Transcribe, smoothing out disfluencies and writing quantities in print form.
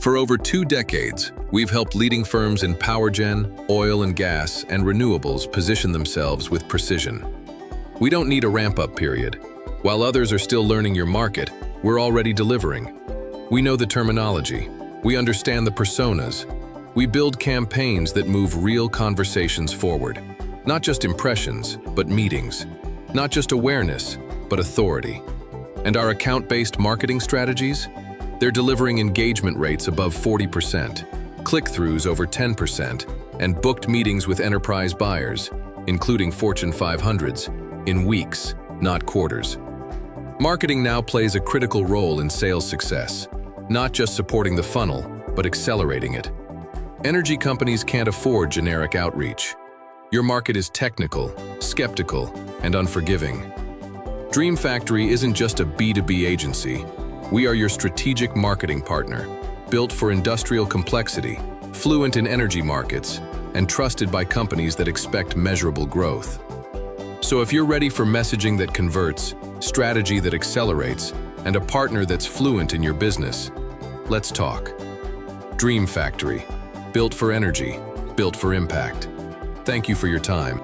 For over 2 decades, we've helped leading firms in PowerGen, oil and gas, and renewables position themselves with precision. We don't need a ramp-up period. While others are still learning your market, we're already delivering. We know the terminology. We understand the personas. We build campaigns that move real conversations forward. Not just impressions, but meetings. Not just awareness, but authority. And our account-based marketing strategies? They're delivering engagement rates above 40%, click-throughs over 10%, and booked meetings with enterprise buyers, including Fortune 500s, in weeks, not quarters. Marketing now plays a critical role in sales success, not just supporting the funnel, but accelerating it. Energy companies can't afford generic outreach. Your market is technical, skeptical, and unforgiving. Dream Factory isn't just a B2B agency. We are your strategic marketing partner, built for industrial complexity, fluent in energy markets, and trusted by companies that expect measurable growth. So if you're ready for messaging that converts, strategy that accelerates, and a partner that's fluent in your business, let's talk. Dream Factory, built for energy, built for impact. Thank you for your time.